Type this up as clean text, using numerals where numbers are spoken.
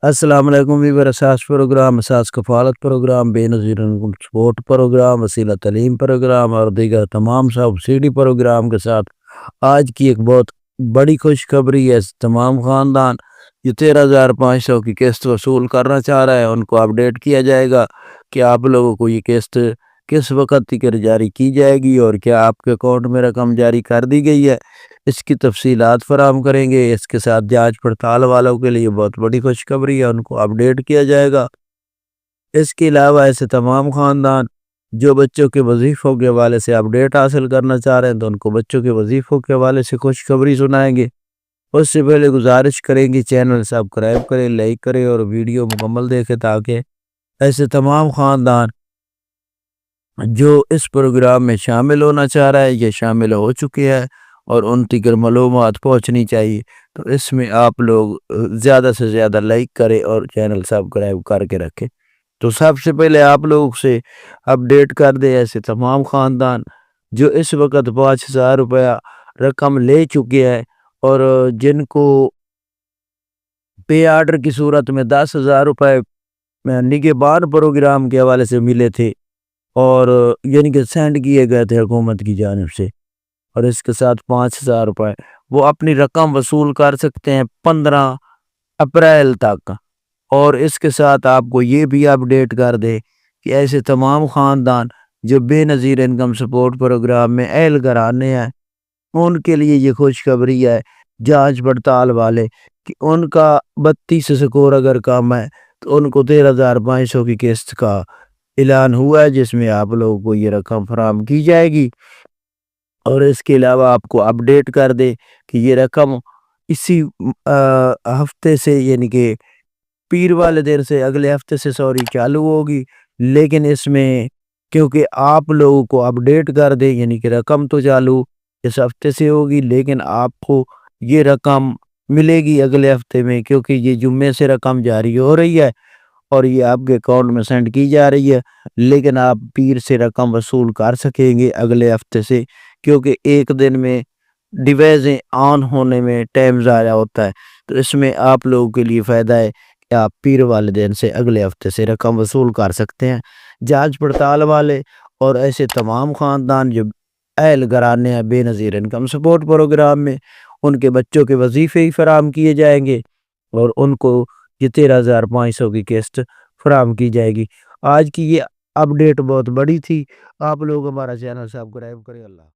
السلام علیکم ویور اساس پروگرام اساس کفالت پروگرام بے نظیر انکم سپورٹ پروگرام وسیلہ تعلیم پروگرام اور دیگر تمام سبسڈی پروگرام کے ساتھ آج کی ایک بہت بڑی خوشخبری ہے۔ تمام خاندان جو 13,500 کی قسط وصول کرنا چاہ رہا ہے ان کو اپڈیٹ کیا جائے گا کہ آپ لوگوں کو یہ قسط کس وقت تک جاری کی جائے گی اور کیا آپ کے اکاؤنٹ میں رقم جاری کر دی گئی ہے، اس کی تفصیلات فراہم کریں گے۔ اس کے ساتھ جانچ پڑتال والوں کے لیے بہت بڑی خوشخبری ہے، ان کو اپڈیٹ کیا جائے گا۔ اس کے علاوہ ایسے تمام خاندان جو بچوں کے وظیفوں کے حوالے سے اپڈیٹ حاصل کرنا چاہ رہے ہیں تو ان کو بچوں کے وظیفوں کے حوالے سے خوشخبری سنائیں گے۔ اس سے پہلے گزارش کریں گے چینل سبسکرائب کریں، لائک کریں اور ویڈیو مکمل دیکھیں تاکہ ایسے تمام خاندان جو اس پروگرام میں شامل ہونا چاہ رہا ہے یہ شامل ہو چکے ہیں اور ان تک معلومات پہنچنی چاہیے، تو اس میں آپ لوگ زیادہ سے زیادہ لائک کریں اور چینل سبسکرائب کر کے رکھیں۔ تو سب سے پہلے آپ لوگ سے اپڈیٹ کر دیں ایسے تمام خاندان جو اس وقت 5,000 روپیہ رقم لے چکے ہیں اور جن کو پے آرڈر کی صورت میں 10,000 روپے نگہبان پروگرام کے حوالے سے ملے تھے اور یعنی کہ سینڈ کیے گئے تھے حکومت کی جانب سے، اور اس کے ساتھ 5,000 روپے وہ اپنی رقم وصول کر سکتے ہیں 15 اپریل تک۔ اور اس کے ساتھ آپ کو یہ بھی اپڈیٹ کر دے کہ ایسے تمام خاندان جو بے نظیر انکم سپورٹ پروگرام میں اہل گھرانے ہیں ان کے لیے یہ خوشخبری ہے جانچ پڑتال والے کہ ان کا 32 سکور اگر کم ہے تو ان کو 13,500 کی قسط کا اعلان ہوا ہے جس میں آپ لوگوں کو یہ رقم فراہم کی جائے گی۔ اور اس کے علاوہ آپ کو اپڈیٹ کر دے کہ یہ رقم اسی ہفتے سے یعنی کہ پیر والے دن سے اگلے ہفتے سے چالو ہوگی، لیکن اس میں کیونکہ آپ لوگوں کو اپڈیٹ کر دے یعنی کہ رقم تو چالو اس ہفتے سے ہوگی لیکن آپ کو یہ رقم ملے گی اگلے ہفتے میں، کیونکہ یہ جمعے سے رقم جاری ہو رہی ہے اور یہ آپ کے اکاؤنٹ میں سینڈ کی جا رہی ہے، لیکن آپ پیر سے رقم وصول کر سکیں گے اگلے ہفتے سے، کیونکہ ایک دن میں ڈیوائزیں آن ہونے میں ٹائم ضائع ہوتا ہے، تو اس میں آپ لوگوں کے لیے فائدہ ہے کہ آپ پیر والے دن سے اگلے ہفتے سے رقم وصول کر سکتے ہیں۔ جانچ پڑتال والے اور ایسے تمام خاندان جو اہل گھرانے ہیں بے نظیر انکم سپورٹ پروگرام میں ان کے بچوں کے وظیفے ہی فراہم کیے جائیں گے اور ان کو یہ 13,500 کی قسط فراہم کی جائے گی۔ آج کی یہ اپڈیٹ بہت بڑی تھی، آپ لوگ ہمارا چینل سبسکرائب کریں۔ اللہ